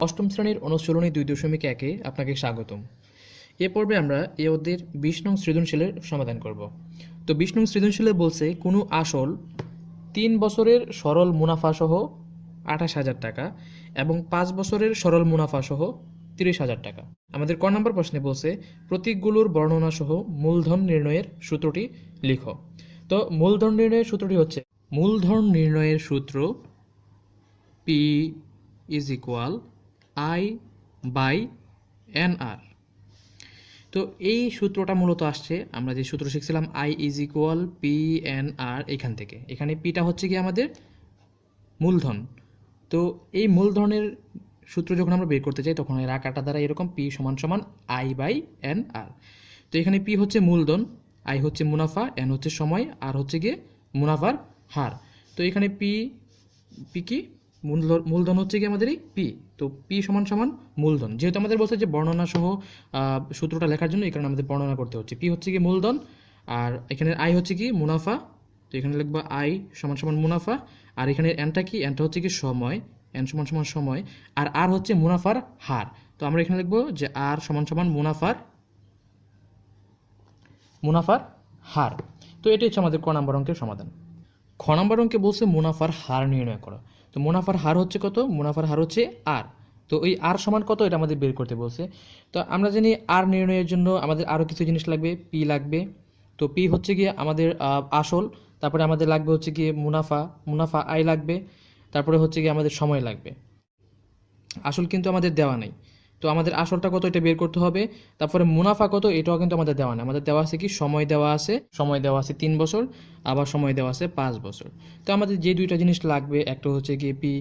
অষ্টম শ্রেণীর অনুশীলনী 2.1-এ আপনাকে স্বাগতম। এ পর্বে আমরা এ অধ্যায়ের 20 নং সৃজনশীলের সমাধান করব। তো 20 নং সৃজনশীলে বলছে কোনো আসল 3 বছরের সরল মুনাফা সহ 28,000 টাকা এবং 5 বছরের সরল মুনাফা সহ 30,000 টাকা। আমাদের ক নম্বর প্রশ্নে বলছে প্রতীকগুলোর বর্ণনা সহ মূলধন নির্ণয়ের সূত্রটি লিখো। তো মূলধন নির্ণয়ের সূত্রটি হচ্ছে মূলধন নির্ণয়ের সূত্র P is equal I/NR। তো এই সূত্রটা মূলত আসছে আমরা যে সূত্র শিখছিলাম I is equal PNR এখান থেকে। এখানে পিটা হচ্ছে কি আমাদের মূলধন। তো এই মূলধনের সূত্র যখন আমরা বের করতে চাই তখন এর আকারটা দ্বারা এরকম P = I/NR। তো এখানে P হচ্ছে মূলধন, I হচ্ছে মুনাফা, N হচ্ছে সময়, আর হচ্ছে গিয়ে মুনাফার হার। তো এখানে P কি মূলধন হচ্ছে কি আমাদের এই পি। তো পি সমান সমান মূলধন, যেহেতু আমাদের বলছে যে বর্ণনা সহ সূত্রটা লেখার জন্য এই কারণে আমাদের বর্ণনা করতে হচ্ছে। পি হচ্ছে কি মূলধন, আর এখানে আই হচ্ছে কি মুনাফা। তো এখানে লিখবো আই সমান সমান মুনাফা, আর এখানে এনটা কি, এনটা হচ্ছে কি সময়, এন সমান সমান সময়, আর আর হচ্ছে মুনাফার হার। তো আমরা এখানে লিখবো যে আর সমান সমান মুনাফার হার। তো এটি হচ্ছে আমাদের ক নম্বর অঙ্কের সমাধান। খ নম্বর অঙ্কে বলছে মুনাফার হার নির্ণয় করো। তো মুনাফার হার হচ্ছে কত? মুনাফার হার হচ্ছে আর। তো ওই আর সমান কত এটা আমাদের বের করতে বলছে। তো আমরা জানি আর নির্ণয়ের জন্য আমাদের আরও কিছু জিনিস লাগবে, পি লাগবে। তো পি হচ্ছে গিয়ে আমাদের আসল, তারপরে আমাদের লাগবে হচ্ছে গিয়ে মুনাফা আই লাগবে, তারপরে হচ্ছে গিয়ে আমাদের সময় লাগবে। আসল কিন্তু আমাদের দেওয়া নাই, তো আমাদের আসলটা কত এটা বের করতে হবে। তারপরে মুনাফা কত এটাও কিন্তু আমাদের দেওয়া নেই, আমাদের দেওয়া আছে কি সময় দেওয়া আছে 3 বছর, আবার সময় দেওয়া আছে 5 বছর। তো আমাদের যে দুইটা জিনিস লাগবে, একটা হচ্ছে গিয়ে পি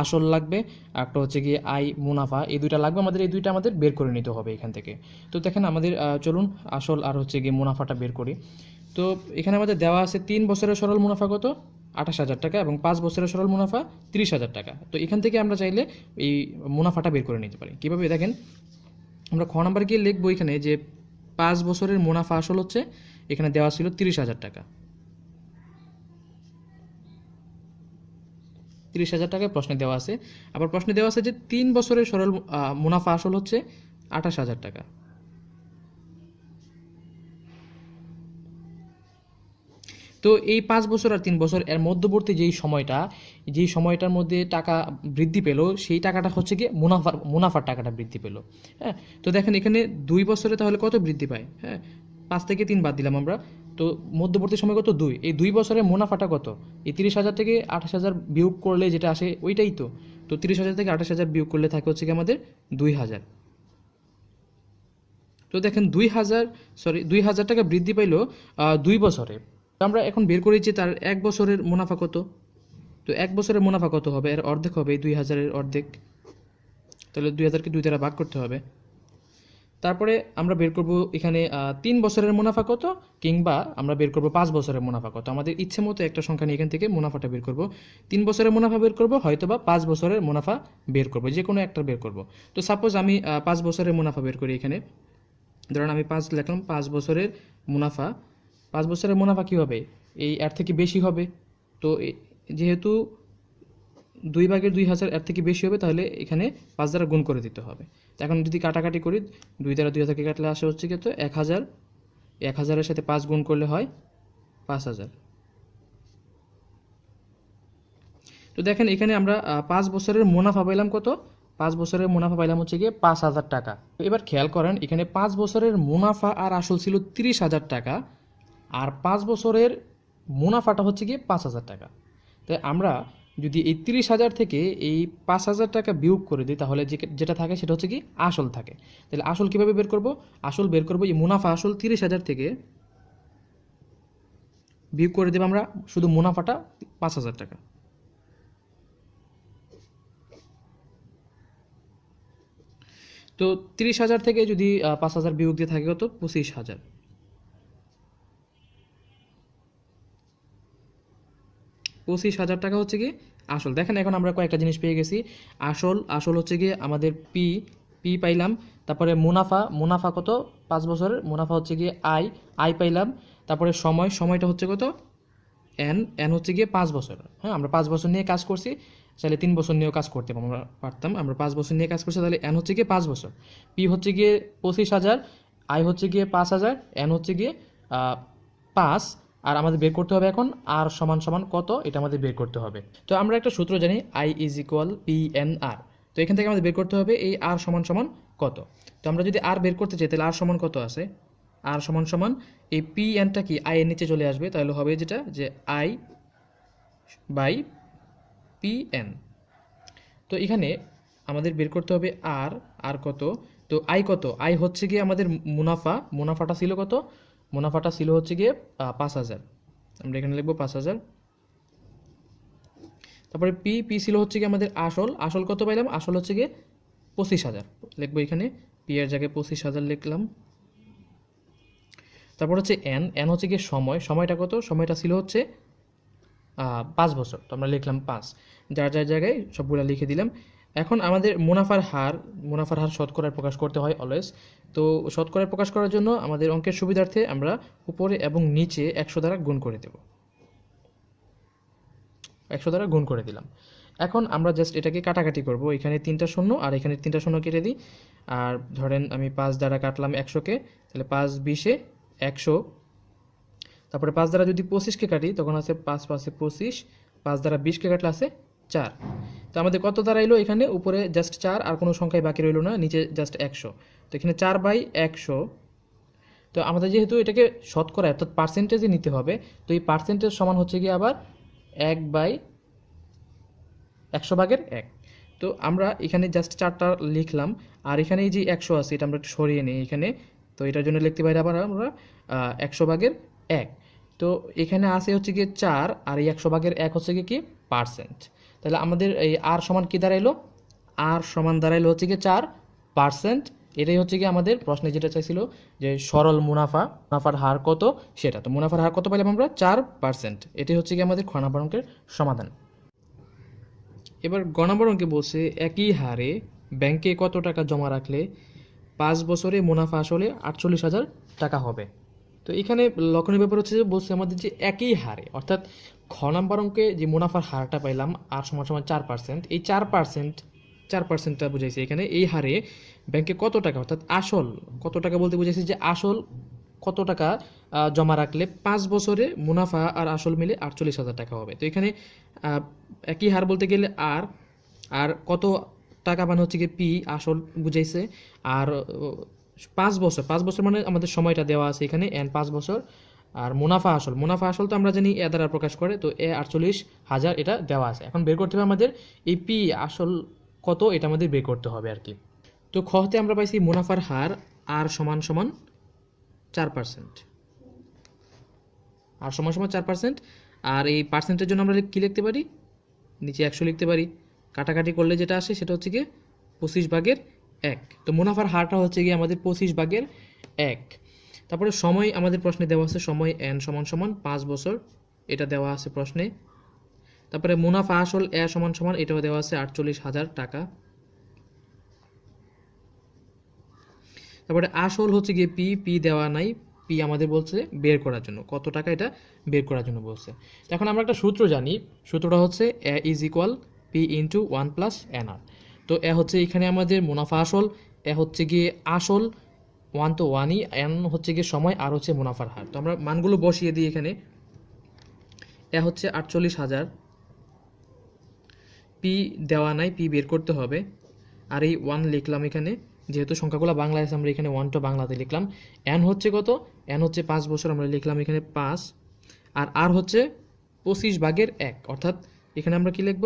আসল লাগবে, একটা হচ্ছে গিয়ে আই মুনাফা, এই দুইটা লাগবে আমাদের, এই দুইটা আমাদের বের করে নিতে হবে এখান থেকে। তো দেখেন আমাদের চলুন আসল আর হচ্ছে গিয়ে মুনাফাটা বের করি। তো এখানে আমাদের দেওয়া আছে 3 বছরের সরল মুনাফা কত? 28,000 টাকা এবং 5 বছরের সরল মুনাফা 30,000 টাকা। তো এখান থেকে আমরা চাইলে এই মুনাফাটা বের করে নিতে পারি। কীভাবে দেখেন, আমরা খ নাম্বার গিয়ে লিখবো এখানে যে 5 বছরের মুনাফা আসল হচ্ছে, এখানে দেওয়া ছিল 30,000 টাকা। 30,000 টাকায় প্রশ্নে দেওয়া আছে। আবার প্রশ্নে দেওয়া আছে যে 3 বছরের সরল মুনাফা আসল হচ্ছে 28,000 টাকা। তো এই 5 বছর আর 3 বছর এর মধ্যবর্তী যেই সময়টার মধ্যে টাকা বৃদ্ধি পেল, সেই টাকাটা হচ্ছে গিয়ে মুনাফার টাকাটা বৃদ্ধি পেল। হ্যাঁ, তো দেখেন এখানে 2 বছরে তাহলে কত বৃদ্ধি পায়? হ্যাঁ, 5 থেকে 3 বাদ দিলাম আমরা। তো মধ্যবর্তী সময় কত? 2। এই 2 বছরের মুনাফাটা কত? এই 30,000 থেকে 28,000 বিয়োগ করলে যেটা আসে ওইটাই তো। তো 30,000 থেকে 28,000 বিয়োগ করলে থাকে হচ্ছে কি আমাদের 2,000। তো দেখেন 2,000 টাকা বৃদ্ধি পাইল 2 বছরে। আমরা এখন বের করেছি তার 1 বছরের মুনাফা কত। তো 1 বছরের মুনাফা কত হবে? এর অর্ধেক হবে, 2,000-এর অর্ধেক। তাহলে 2,000-কে 2 দ্বারা ভাগ করতে হবে। তারপরে আমরা বের করব এখানে 3 বছরের মুনাফা কত, কিংবা আমরা বের করব 5 বছরের মুনাফা কত। আমাদের ইচ্ছে মতো একটা সংখ্যা নিয়ে এখান থেকে মুনাফাটা বের করব। 3 বছরের মুনাফা বের করব, হয়তো বা 5 বছরের মুনাফা বের করব, যে কোনো একটা বের করব। তো সাপোজ আমি 5 বছরের মুনাফা বের করি। এখানে ধরুন আমি 5 লিখলাম, 5 বছরের মুনাফা। 5 বছরের মুনাফা কী হবে? এই এর থেকে বেশি হবে। তো যেহেতু 2/2000 এর থেকে বেশি হবে, তাহলে এখানে 5 দ্বারা গুণ করে দিতে হবে। তো এখন যদি কাটাকাটি করি, 2 দ্বারা 2,000কে কাটলে আসে হচ্ছে কত? 1,000। 1,000-এর সাথে 5 গুণ করলে হয় 5,000। তো দেখেন এখানে আমরা 5 বছরের মুনাফা পাইলাম কত? 5 বছরের মুনাফা পাইলাম হচ্ছে গিয়ে 5,000 টাকা। এবার খেয়াল করেন এখানে 5 বছরের মুনাফা আর আসল ছিল 30,000 টাকা, আর 5 বছরের মুনাফাটা হচ্ছে গিয়ে 5,000 টাকা। তাই আমরা যদি এই 30,000 থেকে এই 5,000 টাকা বিয়োগ করে দিই, তাহলে যেটা থাকে সেটা হচ্ছে কি আসল থাকে। তাহলে আসল কীভাবে বের করব? আসল বের করব এই মুনাফা আসল 30,000 থেকে বিয়োগ করে দেব আমরা শুধু মুনাফাটা 5,000 টাকা। তো 30,000 থেকে যদি 5,000 বিয়োগ দিয়ে থাকে কত? 25,000। 25,000 টাকা হচ্ছে কি আসল। দেখেন এখন আমরা কয়েকটা জিনিস পেয়ে গেছি। আসল হচ্ছে গিয়ে আমাদের পি পাইলাম। তারপরে মুনাফা কত? 5 বছরের মুনাফা হচ্ছে গিয়ে আই পাইলাম। তারপরে সময়টা হচ্ছে কত? এন হচ্ছে গিয়ে 5 বছর। হ্যাঁ, আমরা 5 বছর নিয়ে কাজ করছি, চাইলে 3 বছর নিয়েও কাজ করতে পারতাম, আমরা 5 বছর নিয়ে কাজ করছি, তাহলে এন হচ্ছে গিয়ে 5 বছর, পি হচ্ছে গিয়ে 25,000, আই হচ্ছে গিয়ে 5,000, এন হচ্ছে গিয়ে 5, আর আমাদের বের করতে হবে এখন আর সমান সমান কত, এটা আমাদের বের করতে হবে। তো আমরা একটা সূত্র জানি, I is equal P N R. তো এখান থেকে আমাদের বের করতে হবে এই আর সমান সমান কত। তো আমরা যদি আর বের করতে চাই তাহলে আর সমান কত আছে, আর সমান সমান এই পি এনটা কি আই এর নিচে চলে আসবে, তাহলে হবে যেটা যে আই বাই পি এন। তো এখানে আমাদের বের করতে হবে আর, আর কত, তো আই কত, আই হচ্ছে গিয়ে আমাদের মুনাফাটা ছিল কত, মুনাফাটা ছিল হচ্ছে গিয়ে 5,000, আমরা এখানে লিখবো 5,000। তারপরে পি ছিল হচ্ছে গিয়ে আমাদের আসল কত পাইলাম, আসল হচ্ছে গিয়ে 25,000, লিখবো এখানে পি এর জায়গায় 25,000 লিখলাম। তারপর হচ্ছে এন হচ্ছে গিয়ে সময়টা কত, সময়টা ছিল হচ্ছে 5 বছর, তো আমরা লিখলাম 5, যার যার জায়গায় সবগুলো লিখে দিলাম। এখন আমাদের মুনাফার হার শতকরায় প্রকাশ করতে হয় অলওয়েজ। তো শতকরায় প্রকাশ করার জন্য আমাদের অঙ্কের সুবিধার্থে আমরা উপরে এবং নিচে 100 দ্বারা গুণ করে দেব, 100 দ্বারা গুণ করে দিলাম। এখন আমরা জাস্ট এটাকে কাটাকাটি করব, এখানে 3টা শূন্য আর এখানে 3টা শূন্য কেটে দিই। আর ধরেন আমি 5 দ্বারা কাটলাম 100কে, তাহলে 5 20-এ 100, তারপরে 5 দ্বারা যদি 25কে কাটি তখন আছে 5 5-এ 25, 5 দ্বারা 20কে কাটলে আছে 4। তো আমাদের কত দাঁড়াইলো এখানে, উপরে জাস্ট 4 আর কোনো সংখ্যায় বাকি রইলো না, নিচে জাস্ট 100। তো এখানে 4/100। তো আমাদের যেহেতু এটাকে শতকরা অর্থাৎ পার্সেন্টেজে নিতে হবে, তো এই পার্সেন্টেজ সমান হচ্ছে গিয়ে আবার 1/100/1। তো আমরা এখানে জাস্ট 4টা লিখলাম, আর এখানে এই যে 100 আছে এটা আমরা একটু সরিয়ে নিই এখানে, তো এটার জন্য লিখতে পারি আবার আমরা 100/1। তো এখানে আছে হচ্ছে গিয়ে 4, আর এই 100/1 হচ্ছে গিয়ে কি পার্সেন্ট। তাহলে আমাদের এই আর সমান কি দাঁড়াইলো, আর সমান দাঁড়াইলো হচ্ছে গিয়ে 4%। এটাই হচ্ছে গিয়ে আমাদের প্রশ্নে যেটা চাইছিল যে সরল মুনাফার হার কত সেটা। তো মুনাফার হার কত পাইলাম আমরা 4%, এটাই হচ্ছে গিয়ে আমাদের খ নম্বর অঙ্কের সমাধান। এবার গ নম্বর অঙ্কে বলছে একই হারে ব্যাংকে কত টাকা জমা রাখলে 5 বছরে মুনাফা আসলে 48,000 টাকা হবে। তো এখানে লক্ষণীয় ব্যাপার হচ্ছে যে বলছে আমাদের যে একই হারে, অর্থাৎ খ নাম্বার অঙ্কে যে মুনাফার হারটা পাইলাম আর সমান সমান 4%, এই 4%টা বুঝাইছে এখানে, এই হারে ব্যাংকে কত টাকা, অর্থাৎ আসল কত টাকা বলতে বুঝাইছে যে আসল কত টাকা জমা রাখলে 5 বছরে মুনাফা আর আসল মিলে 48,000 টাকা হবে। তো এখানে একই হার বলতে গেলে আর কত টাকা মানে হচ্ছে কি পি আসল বুঝাইছে, আর 5 বছর মানে আমাদের সময়টা দেওয়া আছে এখানে এন 5 বছর, আর মুনাফা আসল তো আমরা জানি এ দ্বারা প্রকাশ করে, তো এ 48,000 এটা দেওয়া আছে। এখন বের করতে হবে আমাদের এই পি আসল কত, এটা আমাদের বের করতে হবে আর কি। তো খতে আমরা পাইছি মুনাফার হার আর সমান সমান 4%, আর সমান সমান 4%, আর এই পার্সেন্টের জন্য আমরা কি লিখতে পারি, নিচে 100 লিখতে পারি, কাটাকাটি করলে যেটা আসে সেটা হচ্ছে গিয়ে 25/1। তো মুনাফার হারটা হচ্ছে গিয়ে আমাদের 25/1। তারপরে সময় আমাদের প্রশ্নে দেওয়া আছে, সময় এন সমান সমান 5 বছর, এটা দেওয়া আছে প্রশ্নে। তারপরে মুনাফা আসল এ সমান সমান এটাও দেওয়া আছে 48,000 টাকা। তারপরে আসল হচ্ছে গিয়ে পি দেওয়া নাই, পি আমাদের বলছে বের করার জন্য কত টাকা, এটা বের করার জন্য বলছে। তো এখন আমরা একটা সূত্র জানি, সূত্রটা হচ্ছে A is equal P into 1 plus N R. তো এ হচ্ছে এখানে আমাদের মুনাফা আসল, এ হচ্ছে গিয়ে আসল 1 তো 1ই, এন হচ্ছে গিয়ে সময়, আর হচ্ছে মুনাফার হার। তো আমরা মানগুলো বসিয়ে দিই এখানে, এ হচ্ছে 48,000, পি দেওয়া নাই, পি বের করতে হবে, আর এই 1 লিখলাম এখানে, যেহেতু সংখ্যাগুলো বাংলায় আছে আমরা এখানে 1টা বাংলাতে লিখলাম। এন হচ্ছে কত, এন হচ্ছে 5 বছর, আমরা লিখলাম এখানে 5, আর হচ্ছে 25/1, অর্থাৎ এখানে আমরা কি লিখব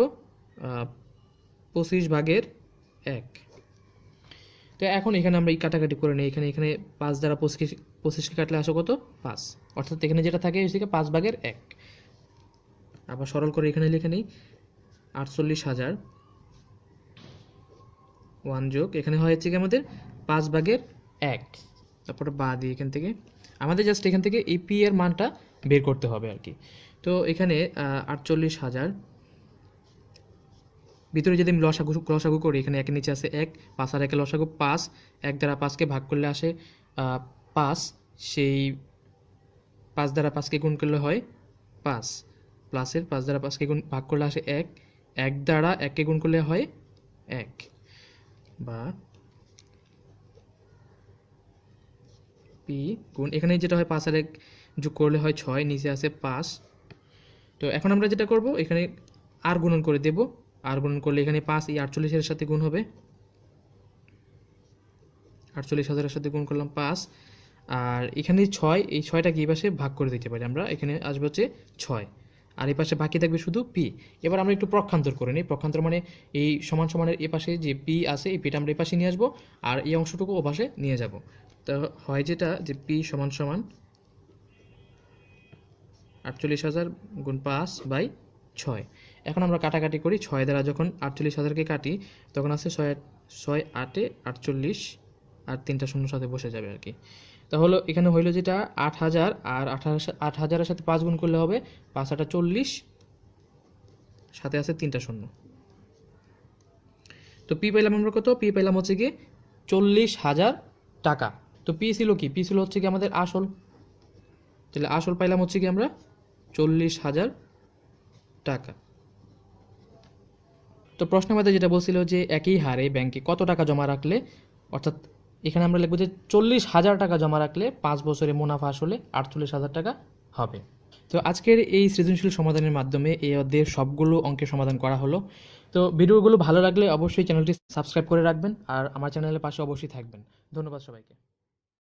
25/1। তো এখন এখানে আমরা এই কাটাকাটি করে নিই, এখানে 5 দ্বারা 25কে কাটলে আসো কত 5, অর্থাৎ এখানে যেটা থাকে সেটা 5/1। আবার সরল করে এখানে লিখে নিই 48,000, 1 যোগ এখানে হয়েছে কি আমাদের 5/1, তারপরে বাদ দিই এখান থেকে, আমাদের জাস্ট এখান থেকে এই পি এর মানটা বের করতে হবে আর কি। তো এখানে 48,000 ভিতরে যদি আমি লসাগু করি, এখানে একের নিচে আছে 1, 5 আর 1 লসাগু 5, 1 দ্বারা 5কে ভাগ করলে আসে 5, সেই 5 দ্বারা 5কে গুণ করলে হয় 5, প্লাসের 5 দ্বারা 5কে গুণ ভাগ করলে আসে 1, 1 দ্বারা 1কে গুণ করলে হয় 1, বা পি গুণ এখানে যেটা হয় 5 আর 1 যোগ করলে হয় 6, নিচে আছে 5। তো এখন আমরা যেটা করব, এখানে আর গুণন করে দেব, আর গুণন করলে এখানে 5 এই 48 এর সাথে গুণ হবে, 48,000 এর সাথে গুণ করলাম 5, আর এখানে 6, এই 6টাকে এই পাশে ভাগ করে দিতে পারি আমরা, এখানে আসবে হচ্ছে 6, আর এই পাশে বাকি থাকবে শুধু পি। এবার আমরা একটু প্রক্ষান্তর করে নিই। প্রক্ষান্তর মানে এই সমান সমানের এই পাশে যে পি আছে, এই পিটা আমরা এই পাশে নিয়ে আসবো, আর এই অংশটুকু ও পাশে নিয়ে যাব। তো হয় যেটা যে পি সমান সমান 48,000 গুণ 5/6। এখন আমরা কাটাকাটি করি, 6 দ্বারা যখন 48,000কে কাটি তখন আছে 6 8 48, আর 3টা শূন্য সাথে বসে যাবে আর কি। তাহলে এখানে হইলো যেটা 8,000, আর 8,000-এর সাথে 5 গুণ করলে হবে 5 8 40, সাথে আছে 3টা শূন্য। তো পি পাইলাম আমরা কত? পি পাইলাম হচ্ছে কি 40,000 টাকা। তো পি ছিল কি? পি ছিল হচ্ছে কি আমাদের আসল, তাহলে আসল পাইলাম হচ্ছে কি আমরা 40,000 টাকা। তো প্রশ্নের মধ্যে যেটা বলছিল যে একই হারে ব্যাংকে কত টাকা জমা রাখলে, অর্থাৎ এখানে আমরা লিখবো যে 40,000 টাকা জমা রাখলে 5 বছরে মুনাফা আসলে 48,000 টাকা হবে। তো আজকের এই সৃজনশীল সমাধানের মাধ্যমে এই অধ্যায়ের সবগুলো অঙ্কের সমাধান করা হলো। তো ভিডিওগুলো ভালো লাগলে অবশ্যই চ্যানেলটি সাবস্ক্রাইব করে রাখবেন, আর আমার চ্যানেলের পাশে অবশ্যই থাকবেন। ধন্যবাদ সবাইকে।